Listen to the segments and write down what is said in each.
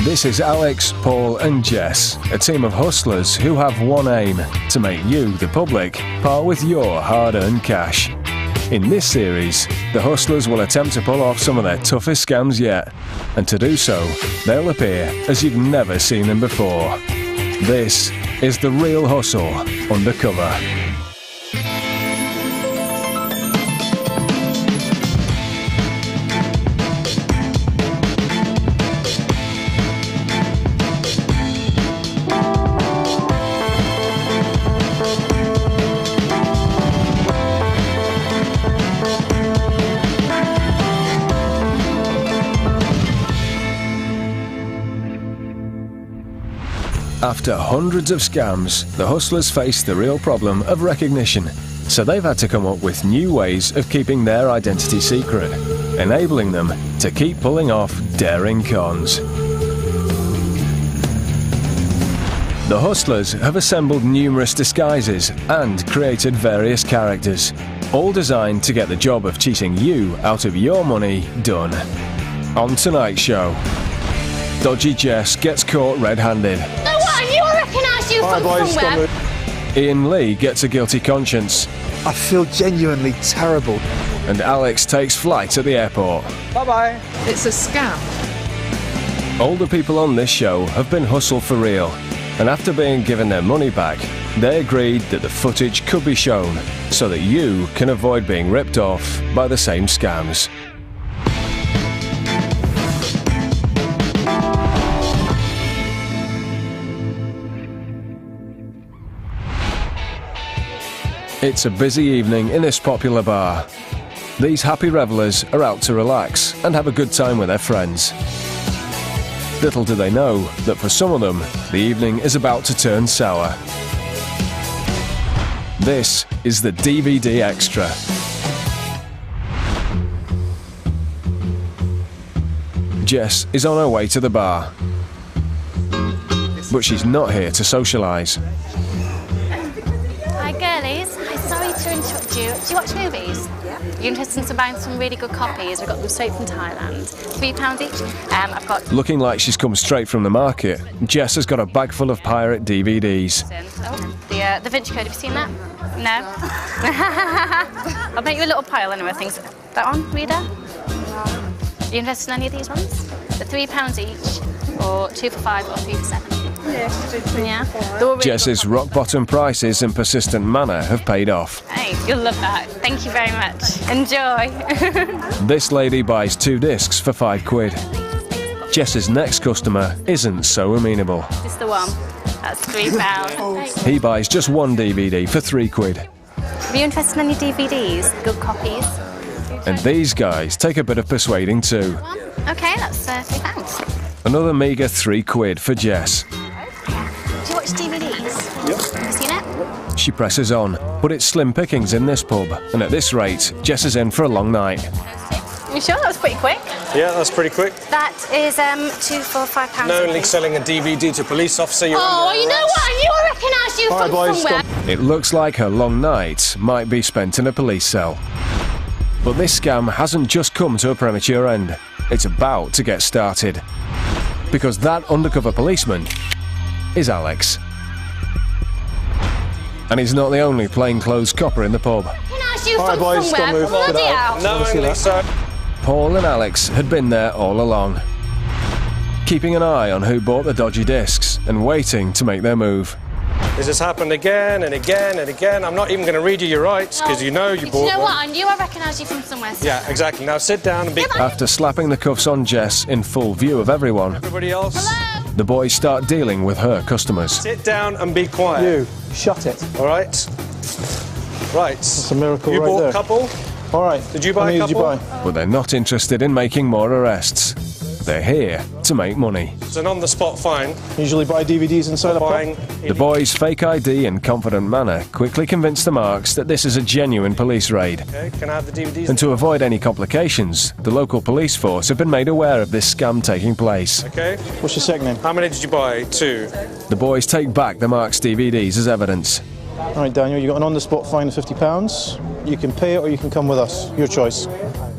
This is Alex, Paul and Jess, a team of hustlers who have one aim: to make you, the public, part with your hard-earned cash. In this series, the hustlers will attempt to pull off some of their toughest scams yet, and to do so, they'll appear as you've never seen them before. This is The Real Hustle Undercover. After hundreds of scams, the hustlers face the real problem of recognition, so they've had to come up with new ways of keeping their identity secret, enabling them to keep pulling off daring cons. The hustlers have assembled numerous disguises and created various characters, all designed to get the job of cheating you out of your money done. On tonight's show, Dodgy Jess gets caught red-handed. Somewhere. Ian Lee gets a guilty conscience. I feel genuinely terrible. And Alex takes flight at the airport. Bye-bye. It's a scam. Older people on this show have been hustled for real, and after being given their money back, they agreed that the footage could be shown so that you can avoid being ripped off by the same scams. It's a busy evening in this popular bar. These happy revellers are out to relax and have a good time with their friends. Little do they know that for some of them, the evening is about to turn sour. This is the DVD Extra. Jess is on her way to the bar, but she's not here to socialise. Hi girlies, sorry to interrupt you. Do you watch movies? Yeah. You're interested in buying some really good copies? We've got them straight from Thailand. £3 each. I've got... Looking like she's come straight from the market, Jess has got a bag full of pirate DVDs. Oh, the Vinci Code, have you seen that? No? I'll make you a little pile anyway, things. That one, reader? Are you interested in any of these ones? They're £3 each, or 2 for £5, or 3 for £7. Yeah. Jess's rock-bottom prices and persistent manner have paid off. Hey, you'll love that. Thank you very much. Enjoy. This lady buys 2 discs for £5. Jess's next customer isn't so amenable. This is the one. That's £3. He buys just 1 DVD for £3. Are you interested in any DVDs? Good copies? And these guys take a bit of persuading too. Okay, that's £3. Another meagre £3 for Jess. Do you watch DVDs? Yep. Have you seen it? She presses on, but it's slim pickings in this pub, and at this rate, Jess is in for a long night. You sure? That was pretty quick. Yeah, that's pretty quick. That is 2 for £5. No, only selling a DVD to a police officer. You're oh, you know what? I knew I recognised you from somewhere. It looks like her long night might be spent in a police cell. But this scam hasn't just come to a premature end. It's about to get started. Because that undercover policeman is Alex. And he's not the only plainclothes copper in the pub. Alright boys, got to move. Bloody hell. No, only so. Paul and Alex had been there all along, keeping an eye on who bought the dodgy discs and waiting to make their move. This has happened again and again and again. I'm not even going to read you your rights because you know you bought You know one. what? I knew I recognised you from somewhere. Yeah, exactly. Now sit down and be... After slapping the cuffs on Jess in full view of everyone, Everybody else, Hello? the boys start dealing with her customers. sit down and be quiet. You, shut it. All right? Right. It's a miracle you right bought there. a couple? All right. Did you buy How many a couple? did you buy? But they're not interested in making more arrests. They're here to make money. It's an on-the-spot fine. Usually buy DVDs inside a Buying... pub. The boys' fake ID and confident manner quickly convince the marks that this is a genuine police raid. Okay, can I have the DVDs? And to avoid any complications, the local police force have been made aware of this scam taking place. Okay. What's your second name? How many did you buy? 2. The boys take back the marks' DVDs as evidence. All right, Daniel, you got an on-the-spot fine of £50. You can pay it or you can come with us. Your choice.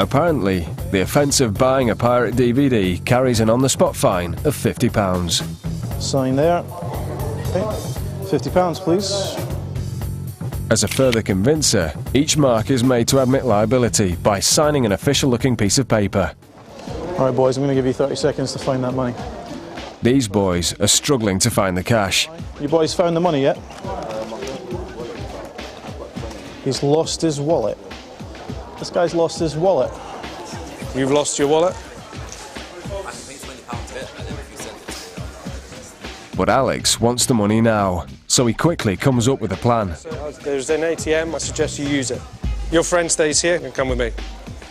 Apparently, the offence of buying a pirate DVD carries an on-the-spot fine of £50. Sign there. Okay. £50, please. As a further convincer, each mark is made to admit liability by signing an official-looking piece of paper. All right, boys, I'm going to give you 30 seconds to find that money. These boys are struggling to find the cash. You boys found the money yet? He's lost his wallet. This guy's lost his wallet. You've lost your wallet? But Alex wants the money now, so he quickly comes up with a plan. There's an ATM, I suggest you use it. Your friend stays here, and come with me.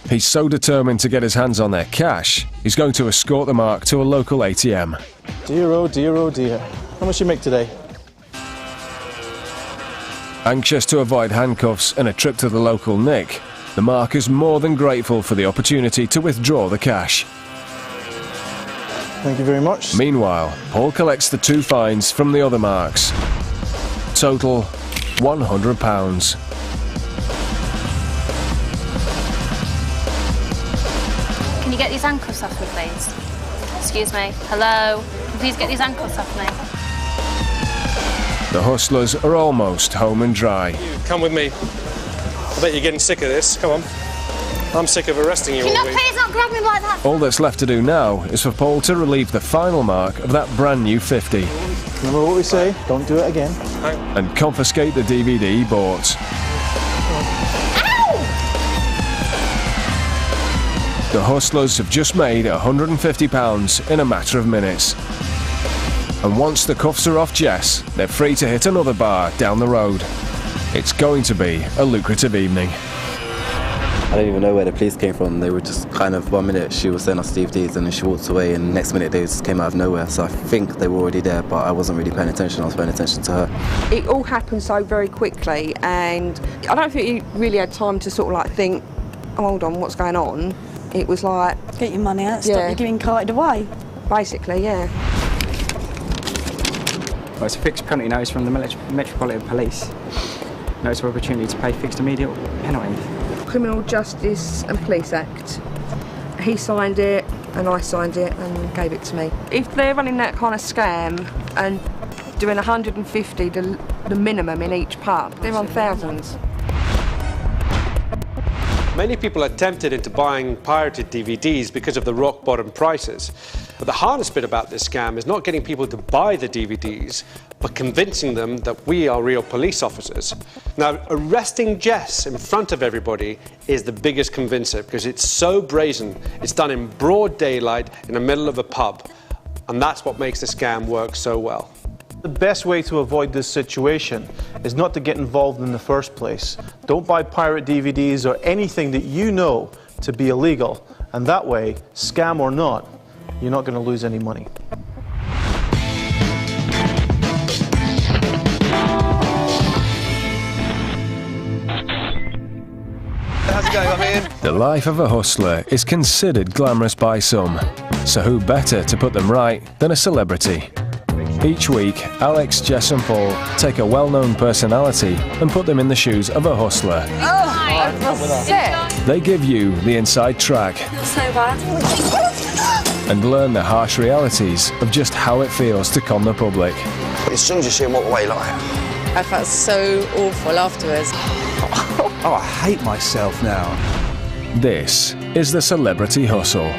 He's so determined to get his hands on their cash, he's going to escort the mark to a local ATM. Dear, oh dear, oh dear. How much you make today? Anxious to avoid handcuffs and a trip to the local Nick, the mark is more than grateful for the opportunity to withdraw the cash. Thank you very much. Meanwhile, Paul collects the 2 fines from the other marks. Total £100. Can you get these handcuffs off me, please? Excuse me. Hello? Can you please get these handcuffs off me? The hustlers are almost home and dry. Come with me. I bet you're getting sick of this. Come on. I'm sick of arresting you Can you all not week. please not grab me like that? All that's left to do now is for Paul to relieve the final mark of that brand new 50 Remember what we say, don't do it again. and confiscate the DVD he bought. The hustlers have just made £150 in a matter of minutes. And once the cuffs are off Jess, they're free to hit another bar down the road. It's going to be a lucrative evening. I don't even know where the police came from. They were just kind of, 1 minute she was saying off Steve D's and then she walked away, and the next minute they just came out of nowhere. So I think they were already there, but I wasn't really paying attention. I was paying attention to her. It all happened so very quickly, and I don't think you really had time to sort of like think, oh, hold on, what's going on? It was like... Get your money out, stop you getting carted away. Basically, yeah. Well, it's a fixed penalty notice from the Metropolitan Police. Notice of opportunity to pay fixed immediate penalty. Criminal Justice and Police Act. He signed it and I signed it and gave it to me. If they're running that kind of scam and doing 150 the minimum in each pub, they're on thousands. Many people are tempted into buying pirated DVDs because of the rock-bottom prices. But the hardest bit about this scam is not getting people to buy the DVDs, but convincing them that we are real police officers. Now, arresting Jess in front of everybody is the biggest convincer because it's so brazen. It's done in broad daylight in the middle of a pub. And that's what makes the scam work so well. The best way to avoid this situation is not to get involved in the first place. Don't buy pirate DVDs or anything that you know to be illegal. And that way, scam or not, you're not going to lose any money. How's it going, I'm Ian? The life of a hustler is considered glamorous by some, so who better to put them right than a celebrity? Each week, Alex, Jess and Paul take a well-known personality and put them in the shoes of a hustler. They give you the inside track So bad. and learn the harsh realities of just how it feels to con the public. As soon as you see him walk away like I felt so awful afterwards. oh, I hate myself now. This is the Celebrity Hustle.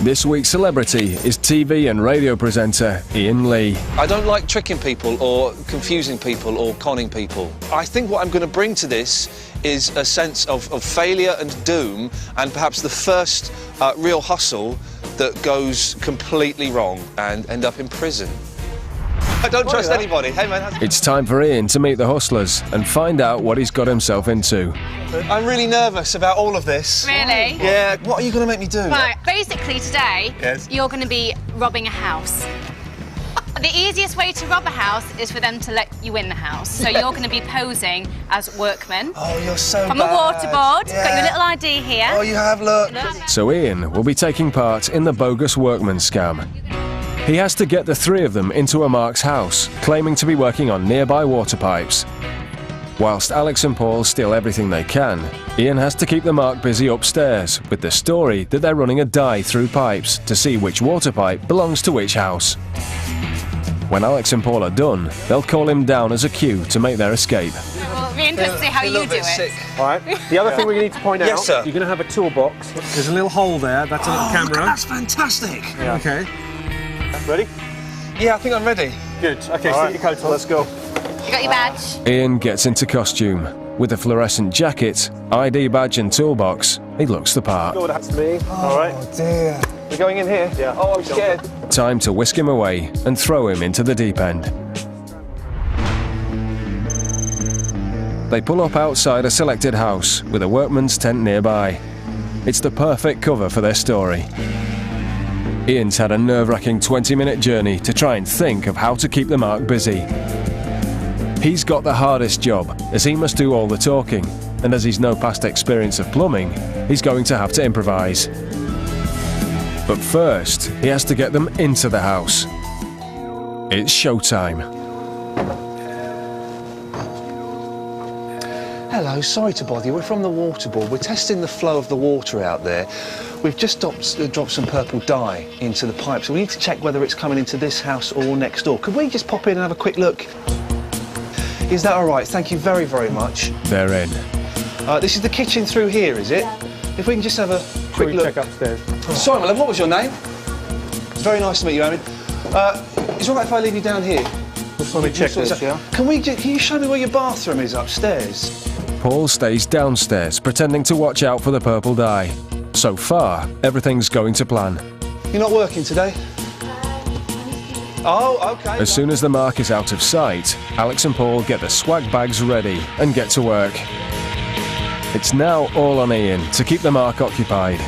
This week's celebrity is TV and radio presenter Ian Lee. I don't like tricking people or confusing people or conning people. I think what I'm going to bring to this is a sense of failure and doom, and perhaps the first real hustle that goes completely wrong and end up in prison. I don't trust anybody. Hey man, It's time for Ian to meet the hustlers and find out what he's got himself into. I'm really nervous about all of this. Really? Yeah, what are you going to make me do? Right, basically today, you're going to be robbing a house. The easiest way to rob a house is for them to let you in the house. So you're going to be posing as workmen. Oh, you're so From bad. a water board. Yeah. Got your little ID here. Oh, you have, look. So Ian will be taking part in the bogus workman scam. He has to get the three of them into a mark's house, claiming to be working on nearby water pipes. Whilst Alex and Paul steal everything they can, Ian has to keep the mark busy upstairs with the story that they're running a die through pipes to see which water pipe belongs to which house. When Alex and Paul are done, they'll call him down as a cue to make their escape. Well, be interested to see how you do it. All right. The other thing we need to point out, Yes, sir. you're going to have a toolbox. There's a little hole there. That's a little camera. That's fantastic. Yeah. Okay. Ready? Yeah, I think I'm ready. Good. Okay, sit your coat on. Let's go. You got your badge? Ian gets into costume. With a fluorescent jacket, ID badge and toolbox, he looks the part. Go, that's me. All right. Oh, dear. We're going in here? Yeah. Oh, I'm scared. Time to whisk him away and throw him into the deep end. They pull up outside a selected house with a workman's tent nearby. It's the perfect cover for their story. Ian's had a nerve-wracking 20-minute journey to try and think of how to keep the mark busy. He's got the hardest job, as he must do all the talking, and as he's no past experience of plumbing, he's going to have to improvise. But first, he has to get them into the house. It's showtime. Hello, sorry to bother you. We're from the water board. We're testing the flow of the water out there. We've just dropped some purple dye into the pipe, so we need to check whether it's coming into this house or next door. Could we just pop in and have a quick look? Is that all right? Thank you very, very much. They're in. This is the kitchen through here, is it? If we can just have a quick look. Check upstairs. Sorry, my love, what was your name? Very nice to meet you, Aaron. Is it all right if I leave you down here? Let me check this, yeah? Can you show me where your bathroom is upstairs? Paul stays downstairs, pretending to watch out for the purple dye. So far, everything's going to plan. You're not working today? Oh, okay. As soon as the mark is out of sight, Alex and Paul get the swag bags ready and get to work. It's now all on Ian to keep the mark occupied.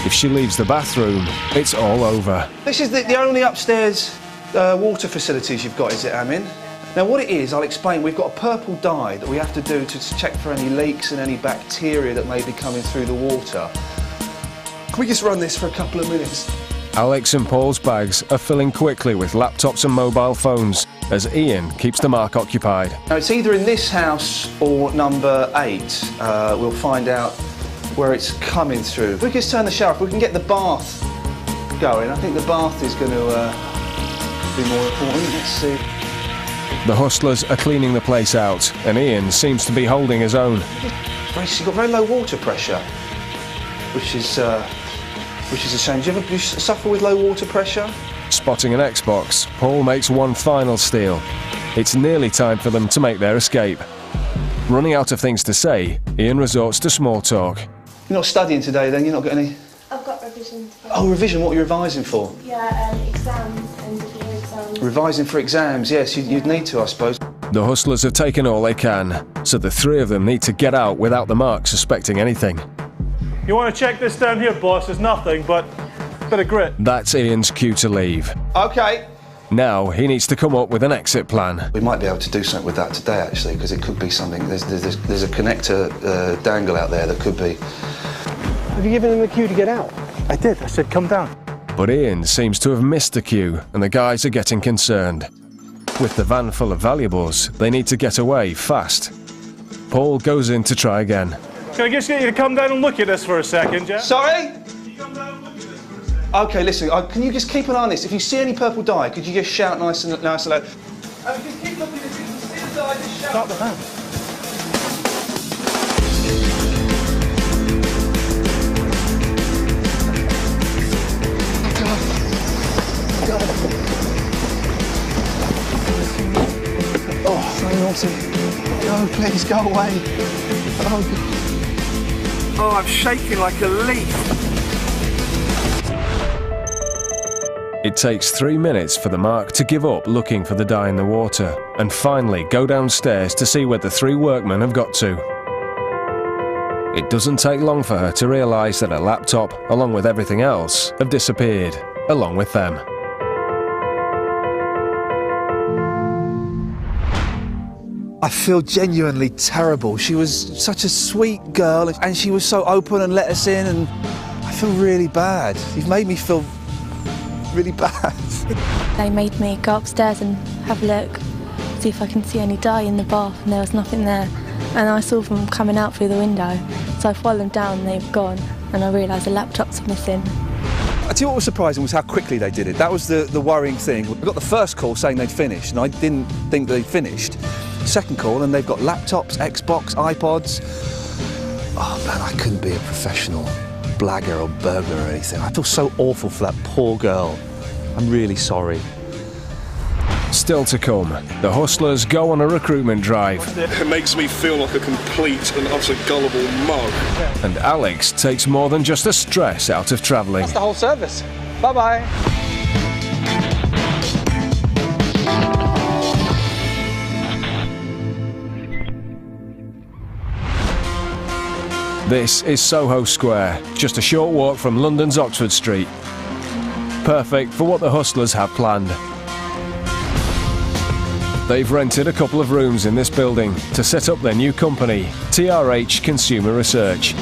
If she leaves the bathroom, it's all over. This is the only upstairs water facilities you've got, is it, Amin? Now, what it is, I'll explain. We've got a purple dye that we have to do to check for any leaks and any bacteria that may be coming through the water. Can we just run this for a couple of minutes? Alex and Paul's bags are filling quickly with laptops and mobile phones as Ian keeps the mark occupied. Now, it's either in this house or number 8. We'll find out where it's coming through. If we can just turn the shower off, we can get the bath going. I think the bath is going to be more important. Let's see. The hustlers are cleaning the place out, and Ian seems to be holding his own. She's got very low water pressure, which is a shame. Do you suffer with low water pressure? Spotting an Xbox, Paul makes one final steal. It's nearly time for them to make their escape. Running out of things to say, Ian resorts to small talk. You're not studying today, then? You're not got any? I've got revision today. Oh, revision. What are you revising for? Yeah, exams, end of year exams. Revising for exams. Yes, you'd need to, I suppose. The hustlers have taken all they can, so the three of them need to get out without the mark suspecting anything. You want to check this down here, boss? There's nothing, but a bit of grit. That's Ian's cue to leave. OK. Now he needs to come up with an exit plan. We might be able to do something with that today, actually, because it could be something. There's a connector dangle out there that could be. Have you given him the cue to get out? I did. I said, come down. But Ian seems to have missed the cue, and the guys are getting concerned. With the van full of valuables, they need to get away fast. Paul goes in to try again. Can I just get you to come down and look at this for a second, Jack? Sorry? OK, listen, can you just keep an eye on this? If you see any purple dye, could you just shout nice and loud? Just keep looking. If you see the dye, just shout. Start the van. Oh, so naughty. No, please, go away. Oh, I'm shaking like a leaf. It takes 3 minutes for the mark to give up looking for the dye in the water and finally go downstairs to see where the 3 workmen have got to. It doesn't take long for her to realise that her laptop, along with everything else, have disappeared, along with them. I feel genuinely terrible. She was such a sweet girl and she was so open and let us in, and I feel really bad. You've made me feel really bad. They made me go upstairs and have a look, see if I can see any dye in the bath, and there was nothing there. and I saw them coming out through the window. So I followed them down and they were gone, and I realised the laptops were missing. I tell you what was surprising was how quickly they did it. That was the worrying thing. We got the first call saying they'd finished, and I didn't think they'd finished. Second call, and they've got laptops, Xbox, iPods. Oh man, I couldn't be a professional blagger or burglar or anything. I feel so awful for that poor girl. I'm really sorry. Still to come, the Hustlers go on a recruitment drive. It makes me feel like a complete and utter gullible mug. And Alex takes more than just the stress out of travelling. That's the whole service. Bye-bye. This is Soho Square, just a short walk from London's Oxford Street. Perfect for what the Hustlers have planned. They've rented a couple of rooms in this building to set up their new company, TRH Consumer Research.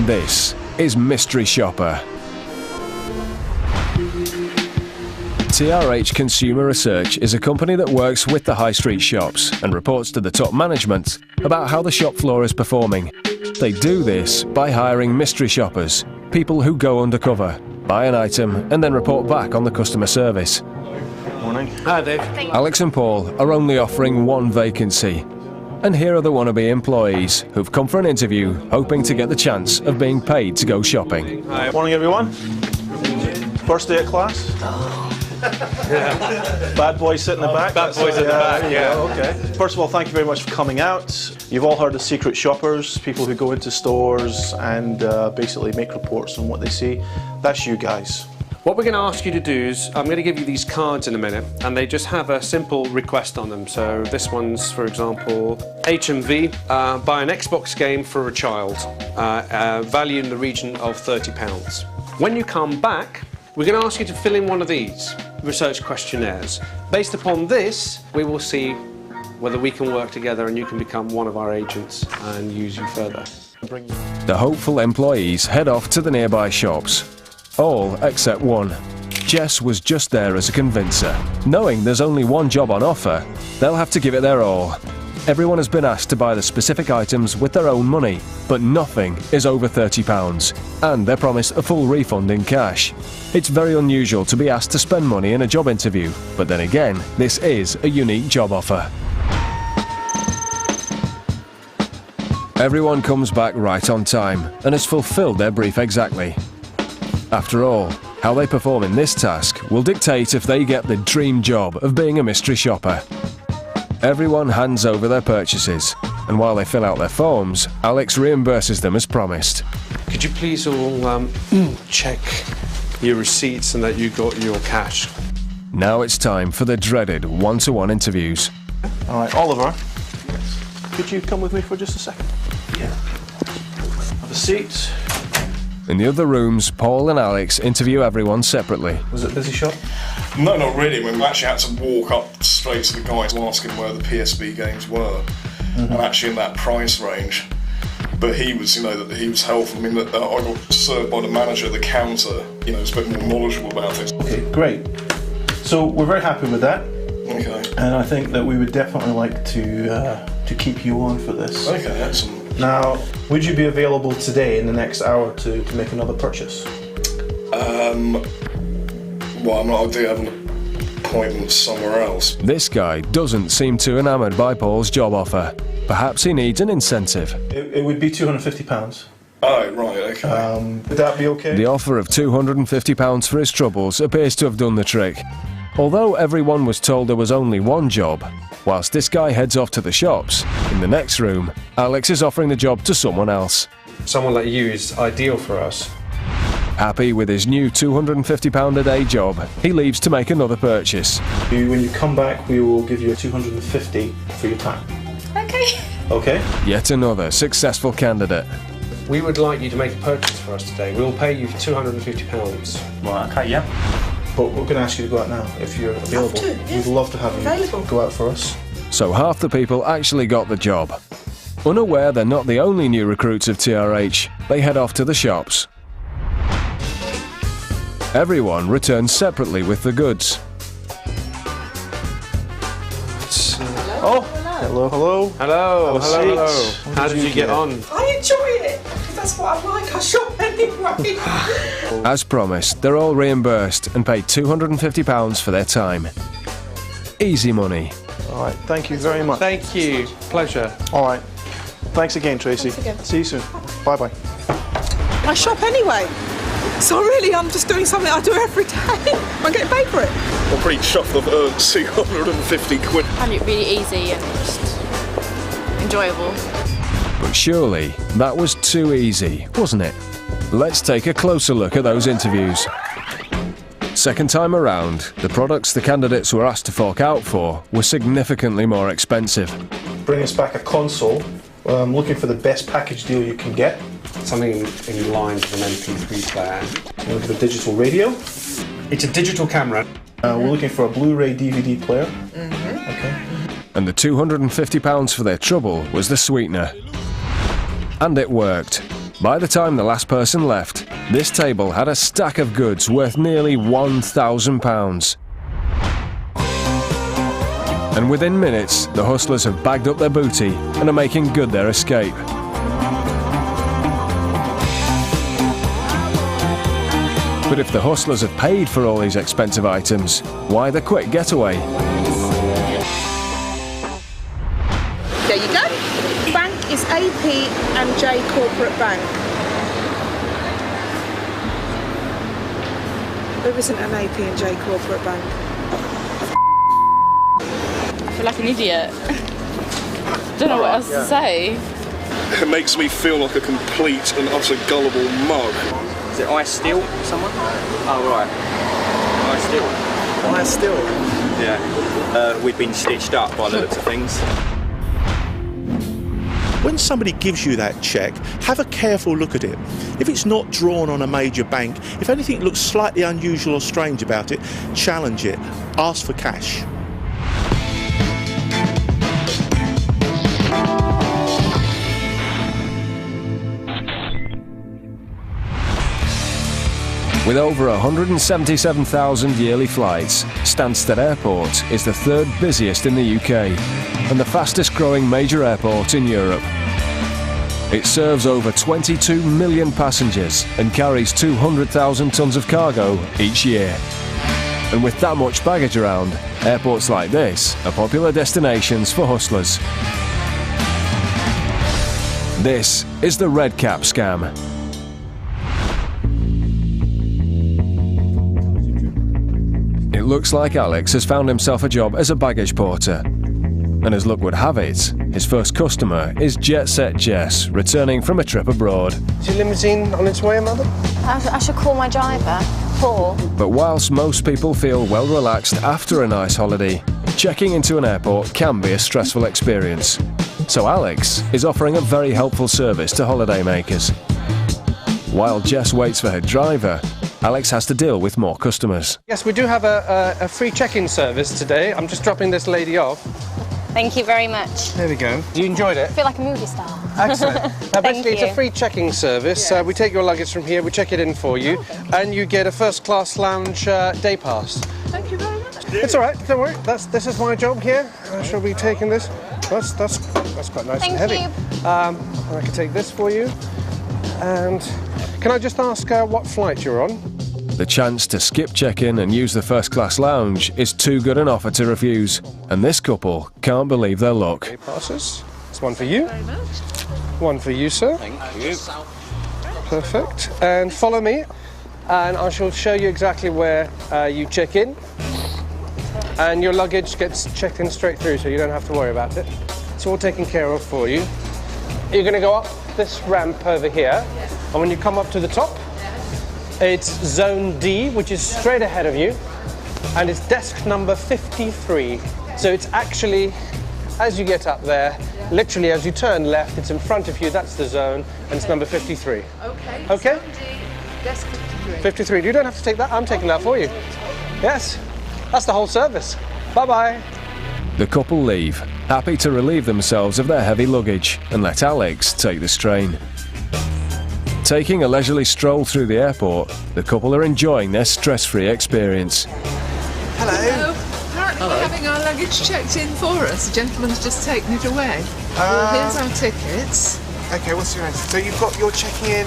This is Mystery Shopper. TRH Consumer Research is a company that works with the high street shops and reports to the top management about how the shop floor is performing. They do this by hiring mystery shoppers, people who go undercover, buy an item and then report back on the customer service. Morning. Hi, Dave. Alex and Paul are only offering one vacancy. And here are the wannabe employees who've come for an interview hoping to get the chance of being paid to go shopping. Hi. Morning, everyone. First day of class? Bad boys sit in the back? Bad boys in the back, yeah. Okay. First of all, thank you very much for coming out. You've all heard of secret shoppers, people who go into stores and basically make reports on what they see. That's you guys. What we're going to ask you to do is, I'm going to give you these cards in a minute, and they just have a simple request on them. So this one's, for example, HMV, buy an Xbox game for a child, value in the region of £30. When you come back, we're going to ask you to fill in one of these research questionnaires. Based upon this, we will see whether we can work together and you can become one of our agents and use you further. The hopeful employees head off to the nearby shops. All except one. Jess was just there as a convincer. Knowing there's only one job on offer, they'll have to give it their all. Everyone has been asked to buy the specific items with their own money, but nothing is over £30, and they're promised a full refund in cash. It's very unusual to be asked to spend money in a job interview, but then again, this is a unique job offer. Everyone comes back right on time and has fulfilled their brief exactly. After all, how they perform in this task will dictate if they get the dream job of being a mystery shopper. Everyone hands over their purchases, and while they fill out their forms, Alex reimburses them as promised. Could you please all check your receipts and that you got your cash? Now it's time for the dreaded one-to-one interviews. All right, Oliver, could you come with me for just a second? Yeah. Have a seat. In the other rooms, Paul and Alex interview everyone separately. Was it a busy shop? No, not really. We actually had to walk up straight to the guy to ask him where the PSP games were, and actually in that price range. But he was, he was helpful. I mean, I got served by the manager at the counter. Was a bit more knowledgeable about it. Okay, great. So we're very happy with that. Okay. And I think that we would definitely like to keep you on for this. Okay, excellent. Now, would you be available today in the next hour to make another purchase? Well, I do have an appointment somewhere else. This guy doesn't seem too enamoured by Paul's job offer. Perhaps he needs an incentive. It would be £250. Oh, right, okay. Would that be okay? The offer of £250 for his troubles appears to have done the trick. Although everyone was told there was only one job, whilst this guy heads off to the shops, in the next room, Alex is offering the job to someone else. Someone like you is ideal for us. Happy with his new £250 a day job, he leaves to make another purchase. When you come back, we will give you a $250 for your time. Okay. Okay? Yet another successful candidate. We would like you to make a purchase for us today. We will pay you £250. Right, okay, yeah. But we're going to ask you to go out now, if you're available. We'd love to have you go out for us. So half the people actually got the job. Unaware they're not the only new recruits of TRH, they head off to the shops. Everyone returns separately with the goods. Oh, Hello, hello. Hello, Have a hello, seat. hello. How did you get on? I enjoy it, because that's what I like. I shop anyway. As promised, they're all reimbursed and paid £250 for their time. Easy money. All right, thank you very much. Thank you. Pleasure. All right. Thanks again, Tracy. Thanks again. See you soon. Bye-bye. I shop anyway. So really, I'm just doing something I do every day. I'm getting paid for it. I'm pretty chuffed I've earned £250. I find it really easy and just enjoyable. But surely that was too easy, wasn't it? Let's take a closer look at those interviews. Second time around, the products the candidates were asked to fork out for were significantly more expensive. Bring us back a console. Looking for the best package deal you can get. Something in line with an MP3 player. We're looking for a digital radio. It's a digital camera. We're looking for a Blu-ray DVD player. Okay. And the £250 for their trouble was the sweetener. And it worked. By the time the last person left, this table had a stack of goods worth nearly £1,000. And within minutes, the hustlers have bagged up their booty and are making good their escape. But if the hustlers have paid for all these expensive items, why the quick getaway? There you go. Bank is AP and J Corporate Bank. There isn't an AP and J Corporate Bank. I feel like an idiot. Don't know what else to say. It makes me feel like a complete and utter gullible mug. Is it I Steel, someone? Oh, right. I Steel. Yeah. We've been stitched up by the looks of things. When somebody gives you that cheque, have a careful look at it. If it's not drawn on a major bank, if anything looks slightly unusual or strange about it, challenge it. Ask for cash. With over 177,000 yearly flights, Stansted Airport is the third busiest in the UK and the fastest growing major airport in Europe. It serves over 22 million passengers and carries 200,000 tonnes of cargo each year. And with that much baggage around, airports like this are popular destinations for hustlers. This is the Red Cap scam. It looks like Alex has found himself a job as a baggage porter. And as luck would have it, his first customer is Jet Set Jess, returning from a trip abroad. Is your limousine on its way, madam? I should call my driver, Paul. But whilst most people feel well relaxed after a nice holiday, checking into an airport can be a stressful experience. So Alex is offering a very helpful service to holidaymakers. While Jess waits for her driver, Alex has to deal with more customers. Yes, we do have a free check-in service today. I'm just dropping this lady off. Thank you very much. There we go. You enjoyed it? I feel like a movie star. Excellent. Now, Thank basically, it's you. a free check-in service. We take your luggage from here, we check it in for you, and you get a first-class lounge day pass. Thank you very much. It's all right. Don't worry. This is my job here. I shall be taking this. That's quite nice and heavy. Thank And I can take this for you. And can I just ask what flight you're on? The chance to skip check-in and use the first-class lounge is too good an offer to refuse, and this couple can't believe their luck. Day passes. It's one for you. One for you, sir. Thank you. Perfect. And follow me, and I shall show you exactly where you check in. And your luggage gets checked in straight through, so you don't have to worry about it. It's all taken care of for you. You're going to go up this ramp over here, and when you come up to the top, it's Zone D, which is straight ahead of you, and it's desk number 53. So it's actually, as you get up there, literally as you turn left, it's in front of you, that's the zone, and it's number 53. Okay. Okay? Zone D, desk 53. 53. You don't have to take that, I'm taking that for you. Yes, that's the whole service. Bye-bye. The couple leave, happy to relieve themselves of their heavy luggage and let Alex take the strain. Taking a leisurely stroll through the airport, the couple are enjoying their stress-free experience. Hello. Apparently We're having our luggage checked in for us. The gentleman's just taken it away. Well, here's our tickets. Okay, what's your name? So you've got your checking in.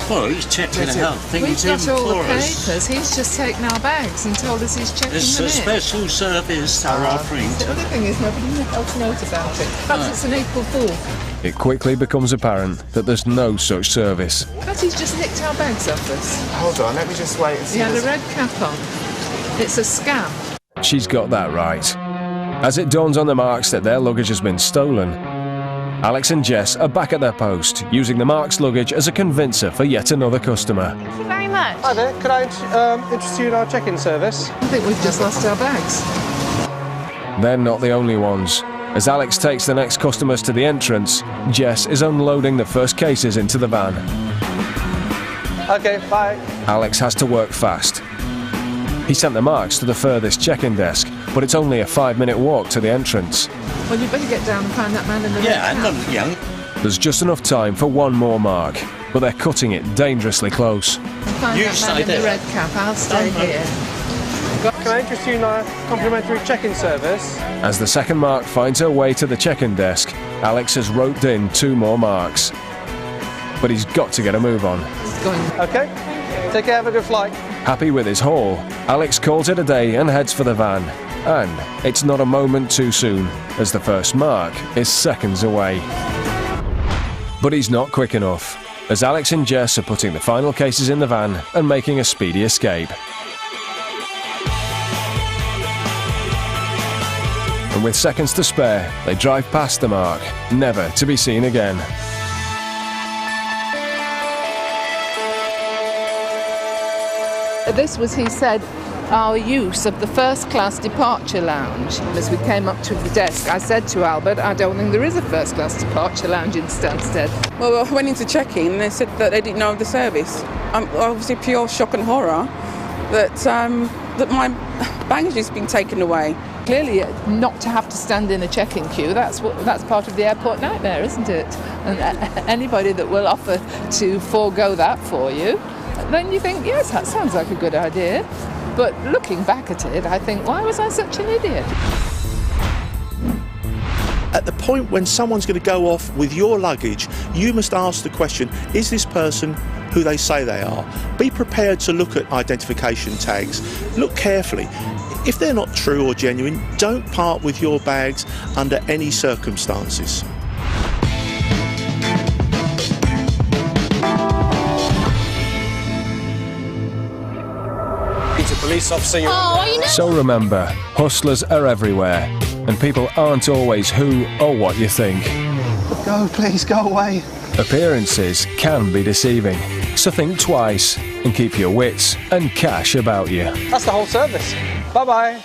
Well, he's checking it out. We've got all the papers. He's just taken our bags and told us he's checking It's them a in. special service they're offering. The other thing is nobody else knows about it. Perhaps it's an April Fool. It quickly becomes apparent that there's no such service. But he's just nicked our bags off us. Hold on, let me just wait and see. He had a red cap on. It's a scam. She's got that right. As it dawns on the Marks that their luggage has been stolen, Alex and Jess are back at their post, using the Marks luggage as a convincer for yet another customer. Thank you very much. Hi there, could I interest you in our check-in service? I think we've just lost our bags. They're not the only ones. As Alex takes the next customers to the entrance, Jess is unloading the first cases into the van. Okay, bye. Alex has to work fast. He sent the Marks to the furthest check-in desk, but it's only a 5-minute walk to the entrance. Well, you'd better get down and find that man in the red cap. I'm not young. There's just enough time for one more Mark, but they're cutting it dangerously close. Find that man in the red cap. I'll stay here. Can I interest you in our complimentary check-in service? As the second Mark finds her way to the check-in desk, Alex has roped in 2 more Marks. But he's got to get a move on. Okay, take care, have a good flight. Happy with his haul, Alex calls it a day and heads for the van. And it's not a moment too soon, as the first Mark is seconds away. But he's not quick enough, as Alex and Jess are putting the final cases in the van and making a speedy escape. And with seconds to spare, they drive past the Mark, never to be seen again. This was, he said, our use of the first-class departure lounge. As we came up to the desk, I said to Albert, I don't think there is a first-class departure lounge in Stansted. Well, I went into check-in and they said that they didn't know of the service. Obviously pure shock and horror that my baggage has been taken away. Clearly, not to have to stand in a check-in queue, that's part of the airport nightmare, isn't it? And anybody that will offer to forego that for you, then you think, yes, that sounds like a good idea. But looking back at it, I think, why was I such an idiot? At the point when someone's going to go off with your luggage, you must ask the question, is this person who they say they are? Be prepared to look at identification tags. Look carefully. If they're not true or genuine, don't part with your bags under any circumstances. Police officer, So remember, hustlers are everywhere, and people aren't always who or what you think. Go, please, go away. Appearances can be deceiving, so think twice and keep your wits and cash about you. That's the whole service. Bye-bye.